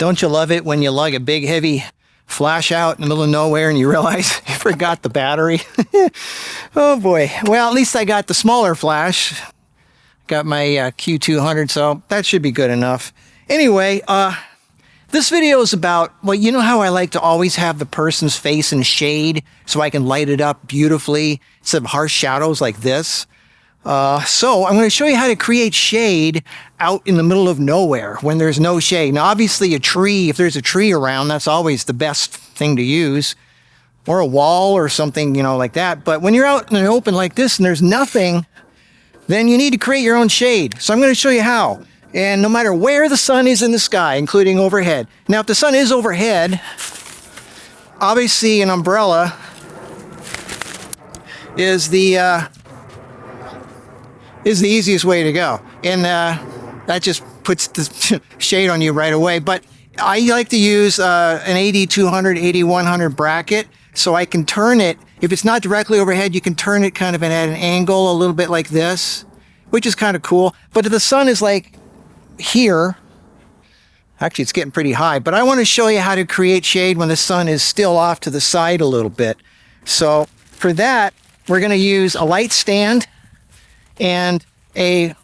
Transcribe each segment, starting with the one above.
Don't you love it when you lug a big heavy flash out in the middle of nowhere and you realize you forgot the battery? Oh boy. Well, at least I got the smaller flash. Got my Q200, so that should be good enough. Anyway, this video is about, well, you know how I like to always have the person's face in shade so I can light it up beautifully instead of harsh shadows like this? So I'm going to show you how to create shade out in the middle of nowhere when there's no shade. Now, obviously a tree, if there's a tree around, that's always the best thing to use, or a wall or something, you know, like that. But when you're out in the open like this and there's nothing, then you need to create your own shade. So I'm going to show you how. And no matter where the sun is in the sky, including overhead. Now, if the sun is overhead, obviously an umbrella is the easiest way to go. And that just puts the shade on you right away. But I like to use an 80-200, 80-100 bracket so I can turn it. If it's not directly overhead, you can turn it kind of at an angle a little bit like this, which is kind of cool. But if the sun is like here, actually it's getting pretty high, but I want to show you how to create shade when the sun is still off to the side a little bit. So for that, we're going to use a light stand and a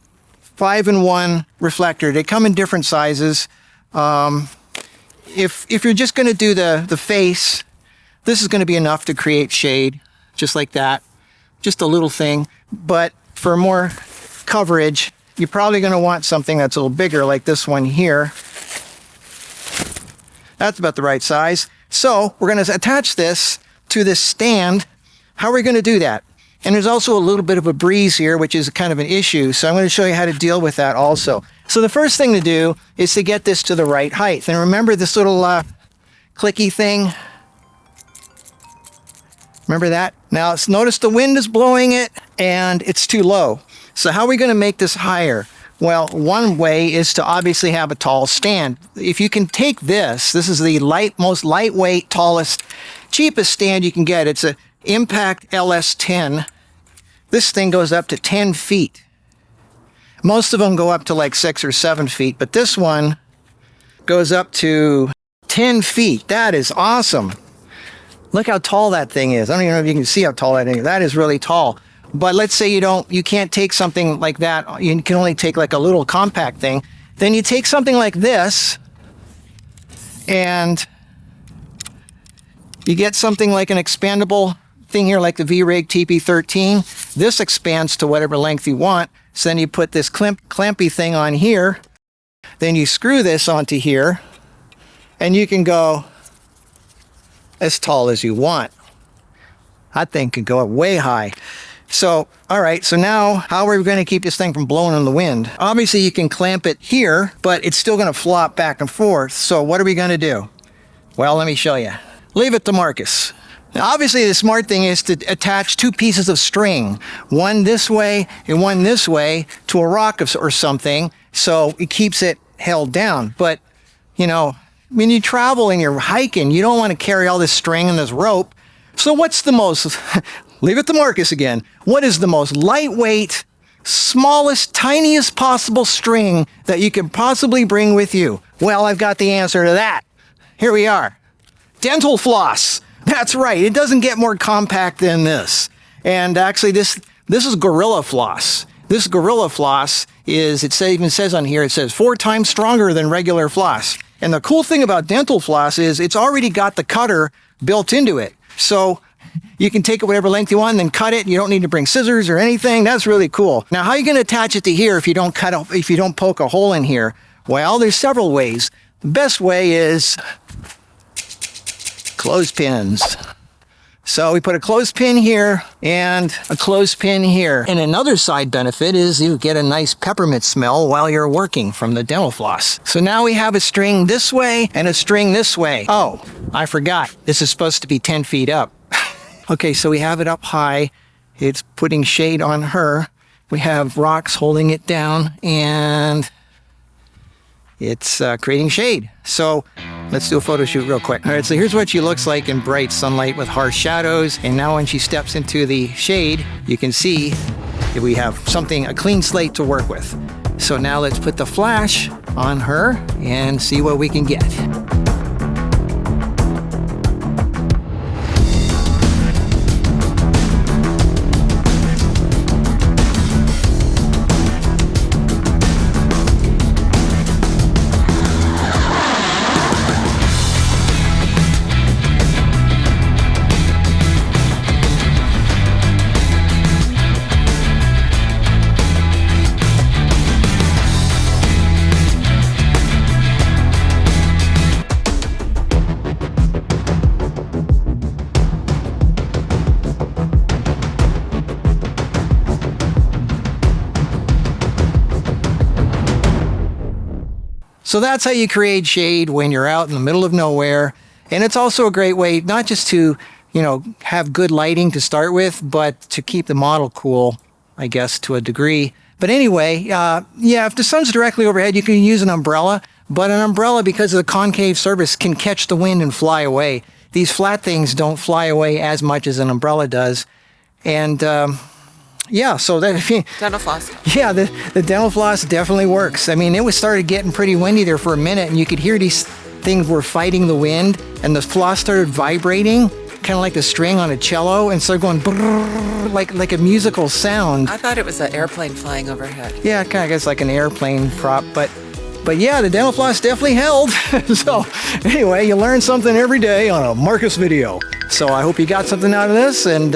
5-in-1 reflector. They come in different sizes. If you're just going to do the face, this is going to be enough to create shade, just like that. Just a little thing. But for more coverage, you're probably going to want something that's a little bigger, like this one here. That's about the right size. So we're going to attach this to this stand. How are we going to do that? And there's also a little bit of a breeze here, which is kind of an issue. So I'm going to show you how to deal with that also. So the first thing to do is to get this to the right height. And remember this little clicky thing? Remember that? Now notice the wind is blowing it and it's too low. So how are we going to make this higher? Well, one way is to obviously have a tall stand. If you can take this is the most lightweight, tallest, cheapest stand you can get. It's a Impact LS10. This thing goes up to 10 feet. Most of them go up to like 6 or 7 feet, but this one goes up to 10 feet. That is awesome. Look how tall that thing is. I don't even know if you can see how tall that thing is. That is really tall. But let's say you can't take something like that. You can only take like a little compact thing. Then you take something like this and you get something like an expandable thing here, like the V-Rig TP13. This expands to whatever length you want. So then you put this clampy thing on here. Then you screw this onto here and you can go as tall as you want. That thing can go up way high. So, all right, so now how are we going to keep this thing from blowing in the wind? Obviously, you can clamp it here, but it's still going to flop back and forth. So what are we going to do? Well, let me show you. Leave it to Marcus. Now, obviously, the smart thing is to attach two pieces of string, one this way and one this way, to a rock or something, so it keeps it held down. But, you know, when you travel and you're hiking, you don't want to carry all this string and this rope. So what's the most, leave it to Marcus again, what is the most lightweight, smallest, tiniest possible string that you can possibly bring with you? Well, I've got the answer to that. Here we are. Dental floss. That's right. It doesn't get more compact than this. And actually, this is Gorilla Floss. This Gorilla Floss is, even says on here, it says 4 times stronger than regular floss. And the cool thing about dental floss is it's already got the cutter built into it. So you can take it whatever length you want and then cut it. You don't need to bring scissors or anything. That's really cool. Now, how are you going to attach it to here if you don't poke a hole in here? Well, there's several ways. The best way is clothespins. So we put a clothespin here and a clothespin here. And another side benefit is you get a nice peppermint smell while you're working from the dental floss. So now we have a string this way and a string this way. Oh, I forgot. This is supposed to be 10 feet up. Okay, so we have it up high. It's putting shade on her. We have rocks holding it down and it's creating shade. So let's do a photo shoot real quick. All right, so here's what she looks like in bright sunlight with harsh shadows. And now when she steps into the shade, you can see we have something, a clean slate to work with. So now let's put the flash on her and see what we can get. So that's how you create shade when you're out in the middle of nowhere. And it's also a great way not just to, have good lighting to start with, but to keep the model cool, I guess, to a degree. But anyway, if the sun's directly overhead, you can use an umbrella. But an umbrella, because of the concave surface, can catch the wind and fly away. These flat things don't fly away as much as an umbrella does. And so that Dental floss. Yeah, the dental floss definitely works. I mean, it started getting pretty windy there for a minute, and you could hear these things were fighting the wind, and the floss started vibrating, kind of like the string on a cello, and started going brrr, like a musical sound. I thought it was an airplane flying overhead. Yeah, kind of gets like an airplane prop, but yeah, the dental floss definitely held. So anyway, you learn something every day on a Marcus video. So I hope you got something out of this, and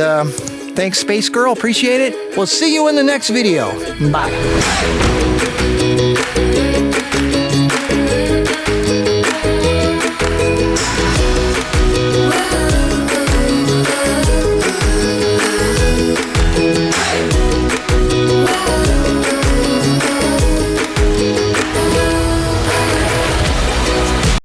thanks, Space Girl. Appreciate it. We'll see you in the next video. Bye.